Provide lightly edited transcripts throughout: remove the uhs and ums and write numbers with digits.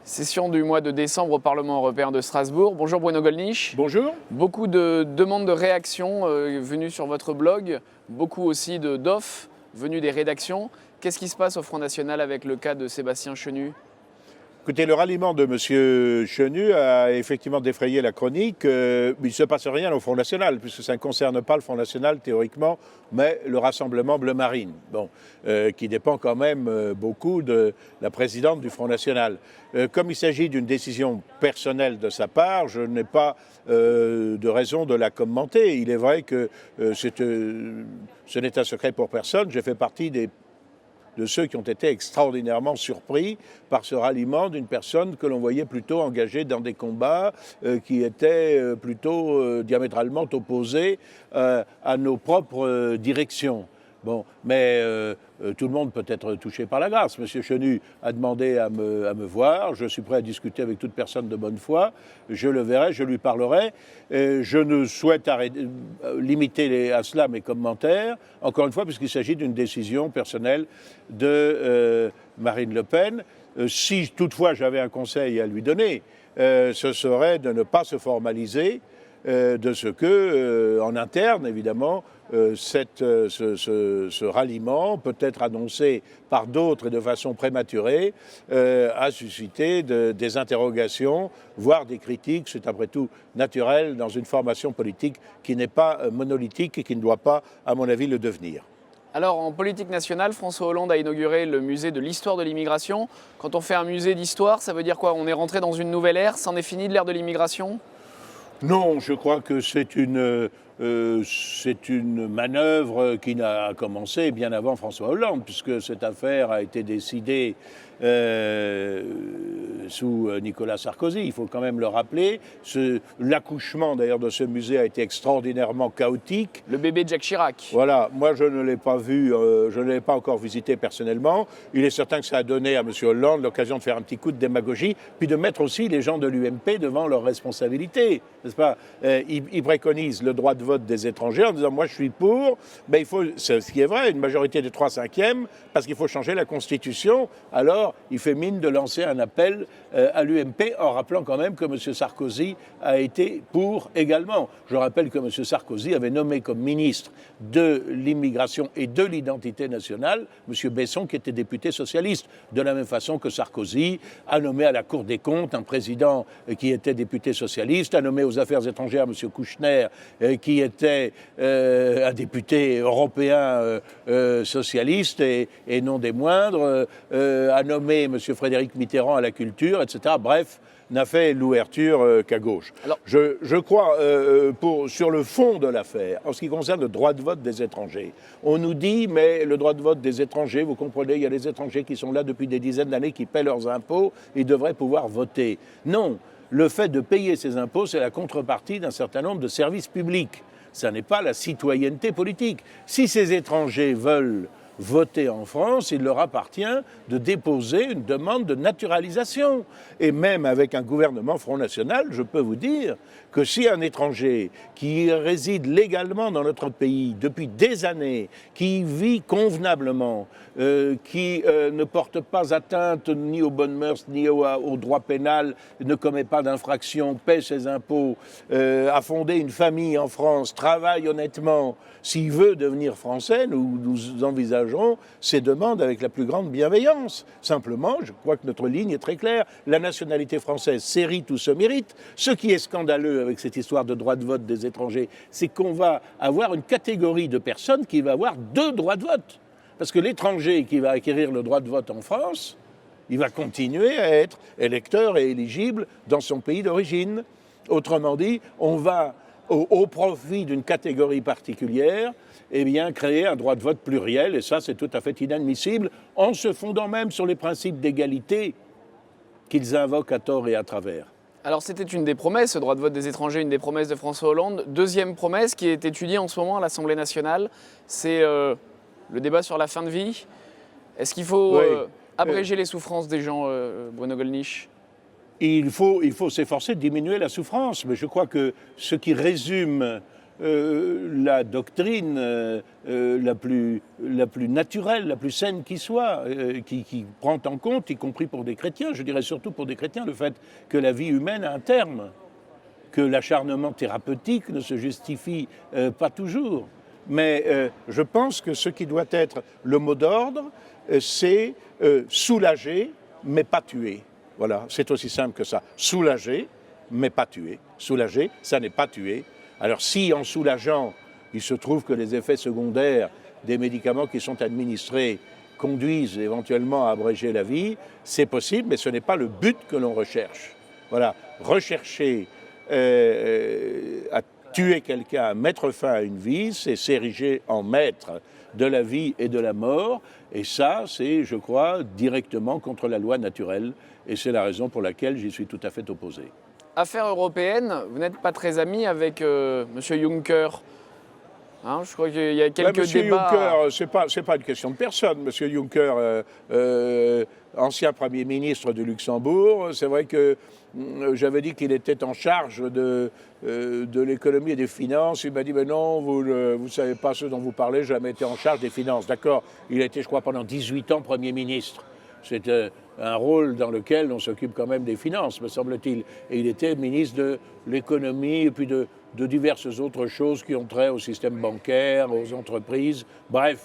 Session du mois de décembre au Parlement européen de Strasbourg. Bonjour Bruno Gollnisch. Bonjour. Beaucoup de demandes de réaction venues sur votre blog, beaucoup aussi d'offres venues des rédactions. Qu'est-ce qui se passe au Front National avec le cas de Sébastien Chenu ? Écoutez, le ralliement de M. Chenu a effectivement défrayé la chronique, mais il ne se passe rien au Front National, puisque ça ne concerne pas le Front National théoriquement, mais le Rassemblement Bleu Marine, qui dépend quand même beaucoup de la présidente du Front National. Comme il s'agit d'une décision personnelle de sa part, je n'ai pas de raison de la commenter. Il est vrai que ce n'est un secret pour personne. J'ai fait partie de ceux qui ont été extraordinairement surpris par ce ralliement d'une personne que l'on voyait plutôt engagée dans des combats qui étaient plutôt diamétralement opposés à nos propres directions. Bon, mais tout le monde peut être touché par la grâce. Monsieur Chenu a demandé à me voir. Je suis prêt à discuter avec toute personne de bonne foi. Je le verrai, je lui parlerai. Je ne souhaite limiter à cela mes commentaires, encore une fois, puisqu'il s'agit d'une décision personnelle de Marine Le Pen. Si toutefois j'avais un conseil à lui donner, ce serait de ne pas se formaliser, de ce que, en interne, évidemment, ce ralliement, peut être annoncé par d'autres et de façon prématurée, a suscité des interrogations, voire des critiques. C'est après tout naturel dans une formation politique qui n'est pas monolithique et qui ne doit pas, à mon avis, le devenir. Alors, en politique nationale, François Hollande a inauguré le musée de l'histoire de l'immigration. Quand on fait un musée d'histoire, ça veut dire quoi ? On est rentré dans une nouvelle ère, c'en est fini de l'ère de l'immigration ? Non, je crois que c'est une manœuvre qui n'a commencé bien avant François Hollande, puisque cette affaire a été décidée sous Nicolas Sarkozy, il faut quand même le rappeler. L'accouchement d'ailleurs de ce musée a été extraordinairement chaotique. Le bébé de Jacques Chirac. Voilà, moi je ne l'ai pas vu, je ne l'ai pas encore visité personnellement. Il est certain que ça a donné à M. Hollande l'occasion de faire un petit coup de démagogie, puis de mettre aussi les gens de l'UMP devant leurs responsabilités, n'est-ce pas ? Il préconise le droit de vote des étrangers en disant moi je suis pour, mais il faut, ce qui est vrai, une majorité de 3/5, parce qu'il faut changer la Constitution. Alors il fait mine de lancer un appel à l'UMP en rappelant quand même que M. Sarkozy a été pour également. Je rappelle que M. Sarkozy avait nommé comme ministre de l'immigration et de l'identité nationale M. Besson, qui était député socialiste, de la même façon que Sarkozy a nommé à la Cour des comptes un président qui était député socialiste, a nommé aux affaires étrangères M. Kouchner, qui était un député européen socialiste et non des moindres, a nommé M. Frédéric Mitterrand à la culture, etc. Bref, n'a fait l'ouverture qu'à gauche. Alors, je crois, sur le fond de l'affaire, en ce qui concerne le droit de vote des étrangers, on nous dit, mais le droit de vote des étrangers, vous comprenez, il y a des étrangers qui sont là depuis des dizaines d'années, qui paient leurs impôts, ils devraient pouvoir voter. Non, le fait de payer ces impôts, c'est la contrepartie d'un certain nombre de services publics. Ça n'est pas la citoyenneté politique. Si ces étrangers veulent voter en France, il leur appartient de déposer une demande de naturalisation. Et même avec un gouvernement Front National, je peux vous dire que si un étranger qui réside légalement dans notre pays depuis des années, qui vit convenablement, qui ne porte pas atteinte ni aux bonnes mœurs, ni au droit pénal, ne commet pas d'infraction, paie ses impôts, a fondé une famille en France, travaille honnêtement, s'il veut devenir français, nous envisageons ces demandes avec la plus grande bienveillance. Simplement, je crois que notre ligne est très claire. La nationalité française s'hérite ou se mérite. Ce qui est scandaleux avec cette histoire de droit de vote des étrangers, c'est qu'on va avoir une catégorie de personnes qui va avoir 2 droits de vote. Parce que l'étranger qui va acquérir le droit de vote en France, il va continuer à être électeur et éligible dans son pays d'origine. Autrement dit, on va, au profit d'une catégorie particulière, créer un droit de vote pluriel, et ça c'est tout à fait inadmissible, en se fondant même sur les principes d'égalité qu'ils invoquent à tort et à travers. Alors c'était une des promesses, ce droit de vote des étrangers, une des promesses de François Hollande. Deuxième promesse qui est étudiée en ce moment à l'Assemblée nationale, c'est le débat sur la fin de vie. Est-ce qu'il faut abréger les souffrances des gens, Bruno Gollnisch ? Il faut s'efforcer de diminuer la souffrance, mais je crois que ce qui résume la doctrine la plus naturelle, la plus saine qui soit, qui prend en compte, y compris pour des chrétiens, je dirais surtout pour des chrétiens, le fait que la vie humaine a un terme, que l'acharnement thérapeutique ne se justifie pas toujours. Mais je pense que ce qui doit être le mot d'ordre, c'est soulager, mais pas tuer. Voilà, c'est aussi simple que ça. Soulager, mais pas tuer. Soulager, ça n'est pas tuer. Alors si en soulageant, il se trouve que les effets secondaires des médicaments qui sont administrés conduisent éventuellement à abréger la vie, c'est possible, mais ce n'est pas le but que l'on recherche. Voilà, rechercher à tuer quelqu'un, à mettre fin à une vie, c'est s'ériger en maître de la vie et de la mort, et ça, c'est, je crois, directement contre la loi naturelle, et c'est la raison pour laquelle j'y suis tout à fait opposé. Affaire européenne, vous n'êtes pas très ami avec M. Juncker. Hein, je crois qu'il y a quelques débats. Juncker, c'est pas une question de personne. M. Juncker, ancien Premier ministre du Luxembourg, c'est vrai que j'avais dit qu'il était en charge de l'économie et des finances. Il m'a dit, mais non, vous ne savez pas ce dont vous parlez, j'ai jamais été en charge des finances. D'accord, il a été, je crois, pendant 18 ans Premier ministre. C'est un rôle dans lequel on s'occupe quand même des finances, me semble-t-il. Et il était ministre de l'économie et puis de diverses autres choses qui ont trait au système bancaire, aux entreprises. Bref,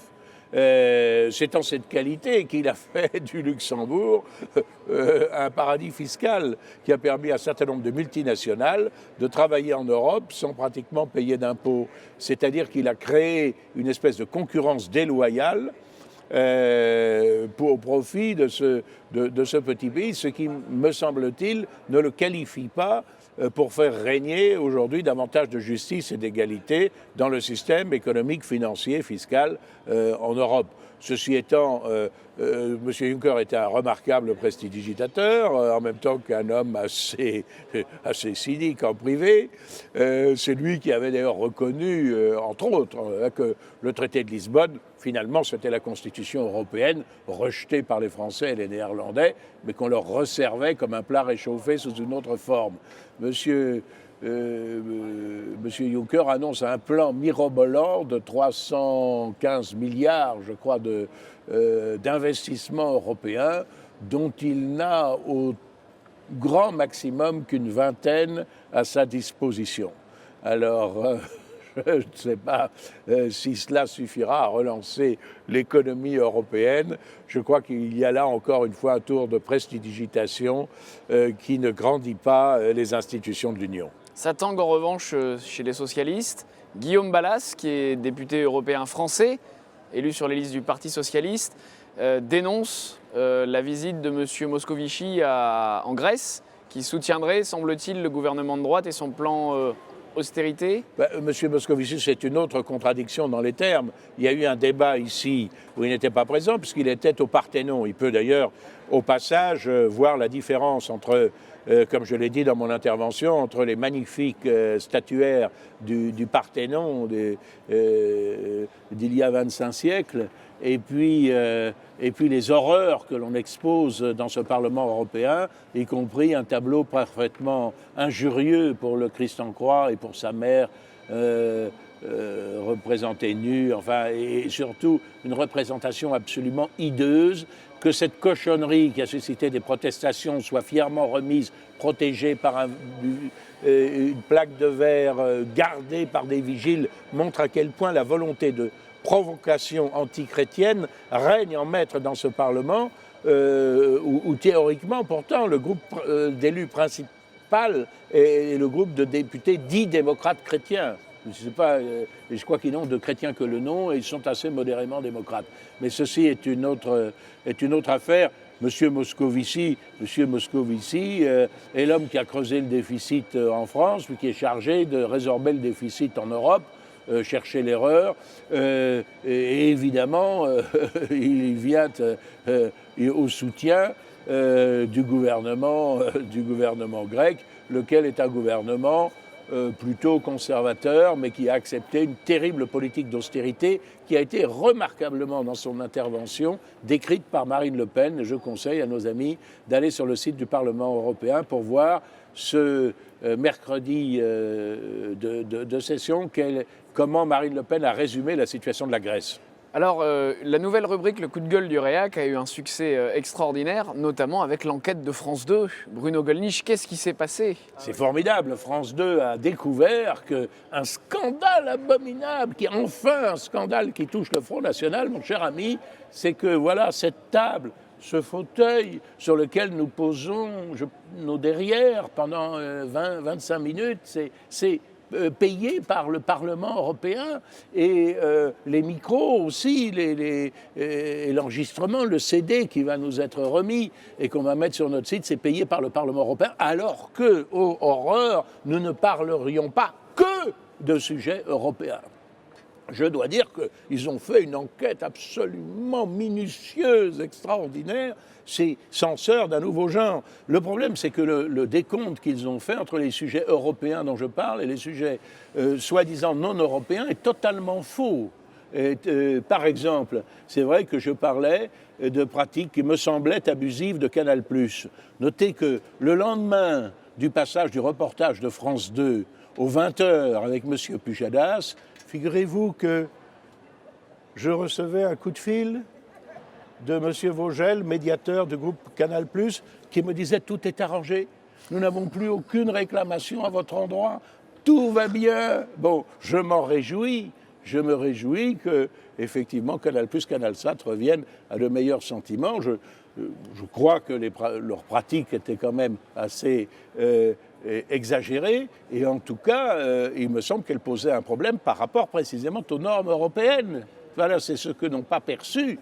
c'est en cette qualité qu'il a fait du Luxembourg un paradis fiscal qui a permis à un certain nombre de multinationales de travailler en Europe sans pratiquement payer d'impôts. C'est-à-dire qu'il a créé une espèce de concurrence déloyale au profit de ce petit pays, ce qui, me semble-t-il, ne le qualifie pas pour faire régner aujourd'hui davantage de justice et d'égalité dans le système économique, financier, fiscal en Europe. Ceci étant, M. Juncker était un remarquable prestidigitateur, en même temps qu'un homme assez cynique en privé. C'est lui qui avait d'ailleurs reconnu, entre autres, que le traité de Lisbonne, finalement, c'était la Constitution européenne, rejetée par les Français et les Néerlandais, mais qu'on leur resservait comme un plat réchauffé sous une autre forme. Monsieur Juncker annonce un plan mirobolant de 315 milliards, je crois, d'investissements européens, dont il n'a au grand maximum qu'une vingtaine à sa disposition. Alors, je ne sais pas si cela suffira à relancer l'économie européenne. Je crois qu'il y a là encore une fois un tour de prestidigitation qui ne grandit pas les institutions de l'Union. Ça tangue en revanche chez les socialistes. Guillaume Balas, qui est député européen français, élu sur les listes du Parti socialiste, dénonce la visite de M. Moscovici en Grèce, qui soutiendrait, semble-t-il, le gouvernement de droite et son plan austérité. Monsieur Moscovici, c'est une autre contradiction dans les termes. Il y a eu un débat ici où il n'était pas présent, puisqu'il était au Parthénon. Il peut d'ailleurs, au passage, voir la différence entre, comme je l'ai dit dans mon intervention, entre les magnifiques statuaires du Parthénon d'il y a 25 siècles et puis les horreurs que l'on expose dans ce Parlement européen, y compris un tableau parfaitement injurieux pour le Christ en croix et pour sa mère représentée nue, enfin, et surtout une représentation absolument hideuse. Que cette cochonnerie qui a suscité des protestations soit fièrement remise, protégée par une plaque de verre, gardée par des vigiles, montre à quel point la volonté de provocation antichrétienne règne en maître dans ce Parlement, où théoriquement, pourtant, le groupe d'élus principal est le groupe de députés dits démocrates chrétiens. Je crois qu'ils n'ont de chrétiens que le nom et ils sont assez modérément démocrates. Mais ceci est une autre affaire. Monsieur Moscovici est l'homme qui a creusé le déficit en France, puis qui est chargé de résorber le déficit en Europe. Chercher l'erreur, et évidemment, il vient au soutien du gouvernement grec, lequel est un gouvernement plutôt conservateur, mais qui a accepté une terrible politique d'austérité qui a été remarquablement, dans son intervention, décrite par Marine Le Pen. Je conseille à nos amis d'aller sur le site du Parlement européen pour voir ce mercredi de session comment Marine Le Pen a résumé la situation de la Grèce. Alors, la nouvelle rubrique Le coup de gueule du Réac a eu un succès extraordinaire, notamment avec l'enquête de France 2. Bruno Gollnisch, qu'est-ce qui s'est passé? C'est formidable. France 2 a découvert qu'un scandale abominable, un scandale qui touche le Front National, mon cher ami, c'est que voilà, cette table, ce fauteuil sur lequel nous posons nos derrières pendant 20-25 minutes, c'est payé par le Parlement européen et les micros aussi, et l'enregistrement, le CD qui va nous être remis et qu'on va mettre sur notre site, c'est payé par le Parlement européen, alors que, oh horreur, nous ne parlerions pas que de sujets européens. Je dois dire qu'ils ont fait une enquête absolument minutieuse, extraordinaire. C'est censeur d'un nouveau genre. Le problème, c'est que le décompte qu'ils ont fait entre les sujets européens dont je parle et les sujets soi-disant non européens est totalement faux. Par exemple, c'est vrai que je parlais de pratiques qui me semblaient abusives de Canal+. Notez que le lendemain du passage du reportage de France 2 aux 20h avec M. Pujadas, figurez-vous que je recevais un coup de fil de M. Vogel, médiateur du groupe Canal+, qui me disait « Tout est arrangé, nous n'avons plus aucune réclamation à votre endroit, tout va bien ». Bon, je m'en réjouis, je me réjouis que, effectivement, Canal+, Canalsat reviennent à de meilleurs sentiments. Je crois que leurs pratiques étaient quand même assez exagérées, et en tout cas, il me semble qu'elles posaient un problème par rapport précisément aux normes européennes. Voilà, c'est ce que n'ont pas perçu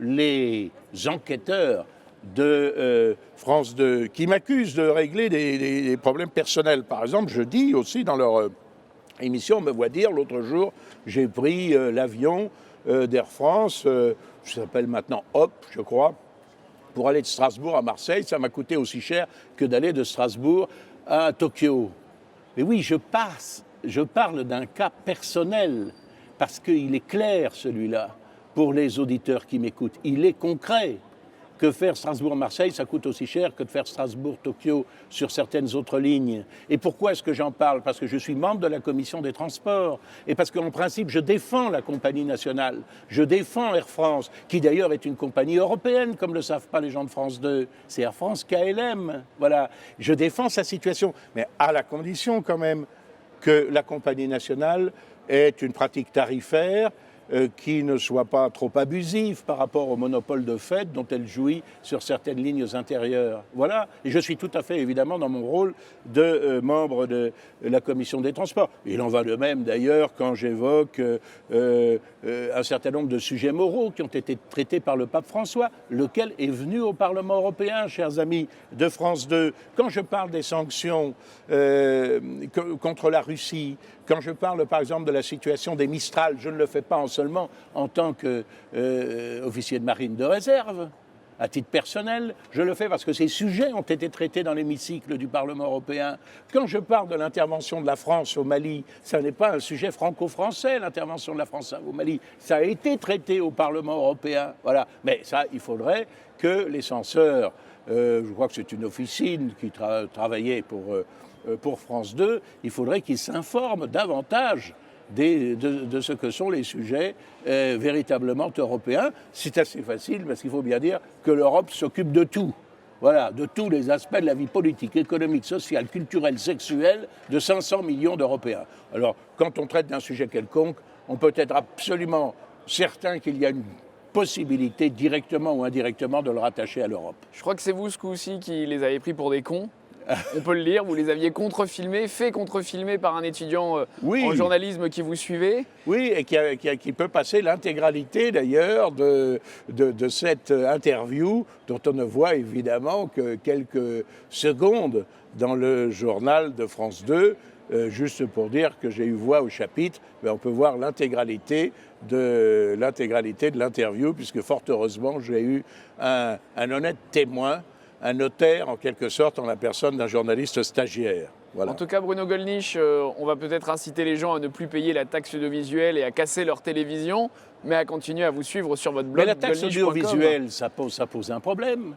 les enquêteurs de France 2, qui m'accusent de régler des problèmes personnels. Par exemple, je dis aussi dans leur émission, on me voit dire, l'autre jour, j'ai pris l'avion d'Air France, ça s'appelle maintenant Hop, je crois, pour aller de Strasbourg à Marseille. Ça m'a coûté aussi cher que d'aller de Strasbourg à Tokyo. Mais oui, je parle d'un cas personnel, parce qu'il est clair, celui-là, pour les auditeurs qui m'écoutent. Il est concret. Que faire Strasbourg-Marseille, ça coûte aussi cher que de faire Strasbourg-Tokyo sur certaines autres lignes. Et pourquoi est-ce que j'en parle? Parce que je suis membre de la commission des transports. Et parce qu'en principe, je défends la compagnie nationale. Je défends Air France, qui d'ailleurs est une compagnie européenne, comme ne le savent pas les gens de France 2. C'est Air France KLM. Voilà. Je défends sa situation. Mais à la condition quand même que la compagnie nationale ait une pratique tarifaire qui ne soit pas trop abusive par rapport au monopole de fait dont elle jouit sur certaines lignes intérieures. Voilà, et je suis tout à fait évidemment dans mon rôle de membre de la commission des transports. Il en va de même d'ailleurs quand j'évoque un certain nombre de sujets moraux qui ont été traités par le pape François, lequel est venu au Parlement européen, chers amis de France 2. Quand je parle des sanctions contre la Russie, quand je parle par exemple de la situation des Mistral, je ne le fais pas seulement en tant qu'officier de marine de réserve, à titre personnel, je le fais parce que ces sujets ont été traités dans l'hémicycle du Parlement européen. Quand je parle de l'intervention de la France au Mali, ça n'est pas un sujet franco-français, l'intervention de la France au Mali. Ça a été traité au Parlement européen. Voilà. Mais ça, il faudrait que les censeurs, je crois que c'est une officine qui travaillait pour France 2, il faudrait qu'ils s'informent davantage de ce que sont les sujets véritablement européens. C'est assez facile parce qu'il faut bien dire que l'Europe s'occupe de tout. Voilà, de tous les aspects de la vie politique, économique, sociale, culturelle, sexuelle de 500 millions d'Européens. Alors, quand on traite d'un sujet quelconque, on peut être absolument certain qu'il y a une possibilité, directement ou indirectement, de le rattacher à l'Europe. Je crois que c'est vous, ce coup-ci, qui les avez pris pour des cons. On peut le lire, vous les aviez fait contrefilmer par un étudiant en journalisme qui vous suivait. Oui, et qui peut passer l'intégralité d'ailleurs de cette interview, dont on ne voit évidemment que quelques secondes dans le journal de France 2, juste pour dire que j'ai eu voix au chapitre, mais on peut voir l'intégralité de l'interview, puisque fort heureusement j'ai eu un honnête témoin, un notaire, en quelque sorte, en la personne d'un journaliste stagiaire. Voilà. En tout cas, Bruno Gollnisch, on va peut-être inciter les gens à ne plus payer la taxe audiovisuelle et à casser leur télévision, mais à continuer à vous suivre sur votre blog. Mais la taxe gollnisch.com. audiovisuelle, ça pose un problème.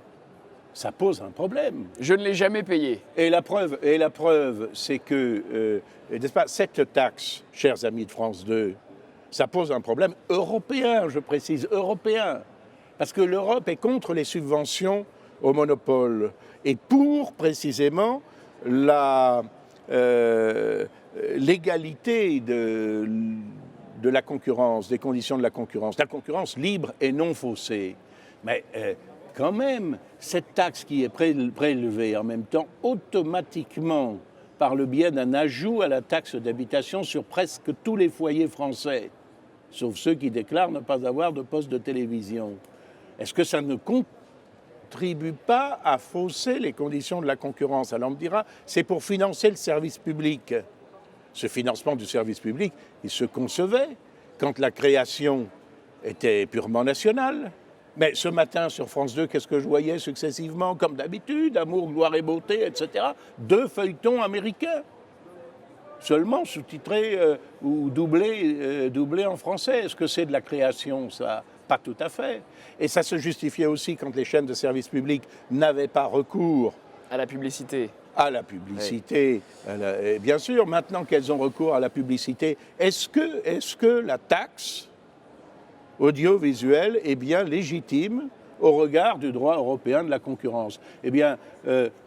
Ça pose un problème. Je ne l'ai jamais payé. Et la preuve, c'est que, n'est-ce pas, cette taxe, chers amis de France 2, ça pose un problème européen, je précise, européen. Parce que l'Europe est contre les subventions au monopole et pour, précisément, l'égalité de la concurrence, des conditions de la concurrence libre et non faussée. Mais quand même, cette taxe qui est prélevée en même temps automatiquement par le biais d'un ajout à la taxe d'habitation sur presque tous les foyers français, sauf ceux qui déclarent ne pas avoir de poste de télévision. Est-ce que ça ne contribue pas à fausser les conditions de la concurrence? Alors on me dira, c'est pour financer le service public. Ce financement du service public, il se concevait quand la création était purement nationale. Mais ce matin, sur France 2, qu'est-ce que je voyais successivement, comme d'habitude, Amour, gloire et beauté, etc. 2 feuilletons américains, seulement sous-titrés ou doublés en français. Est-ce que c'est de la création, ça? Pas tout à fait. Et ça se justifiait aussi quand les chaînes de service public n'avaient pas recours À la publicité. à la publicité. Et bien sûr, maintenant qu'elles ont recours à la publicité, est-ce que la taxe audiovisuelle est bien légitime au regard du droit européen de la concurrence? Eh bien,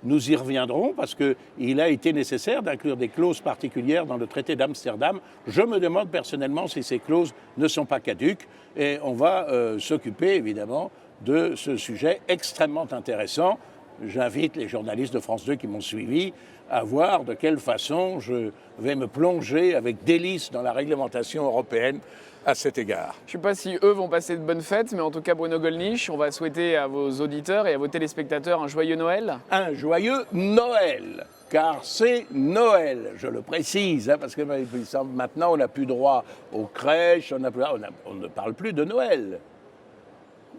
nous y reviendrons parce qu'il a été nécessaire d'inclure des clauses particulières dans le traité d'Amsterdam. Je me demande personnellement si ces clauses ne sont pas caduques et on va s'occuper évidemment de ce sujet extrêmement intéressant. J'invite les journalistes de France 2 qui m'ont suivi à voir de quelle façon je vais me plonger avec délice dans la réglementation européenne à cet égard. Je ne sais pas si eux vont passer de bonnes fêtes, mais en tout cas, Bruno Gollnisch, on va souhaiter à vos auditeurs et à vos téléspectateurs un joyeux Noël. Un joyeux Noël, car c'est Noël, je le précise, parce que maintenant on n'a plus droit aux crèches, on ne parle plus de Noël.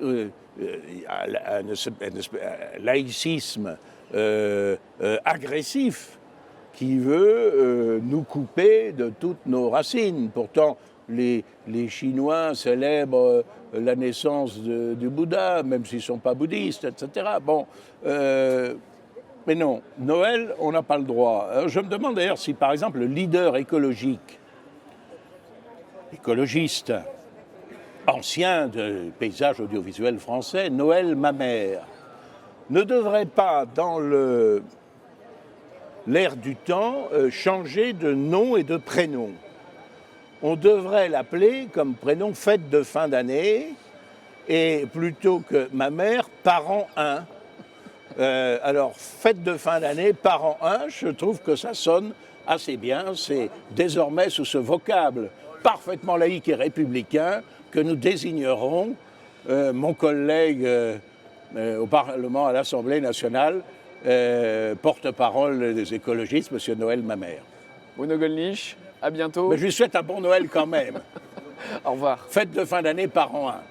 Un laïcisme agressif qui veut nous couper de toutes nos racines. Pourtant, les Chinois célèbrent la naissance du Bouddha, même s'ils ne sont pas bouddhistes, etc. Bon, mais non, Noël, on n'a pas le droit. Alors, je me demande d'ailleurs si, par exemple, le leader écologiste, ancien du paysage audiovisuel français, Noël Mamère, ne devrait pas, dans l'air du temps, changer de nom et de prénom. On devrait l'appeler comme prénom fête de fin d'année, et plutôt que ma mère, parent 1. Alors, fête de fin d'année, parent 1, je trouve que ça sonne assez bien. C'est désormais sous ce vocable parfaitement laïque et républicain que nous désignerons mon collègue au Parlement, à l'Assemblée nationale, porte-parole des écologistes, M. Noël Mamère. Bruno Gollnisch, à bientôt. Mais je lui souhaite un bon Noël quand même. Au revoir. Fête de fin d'année, parent 1.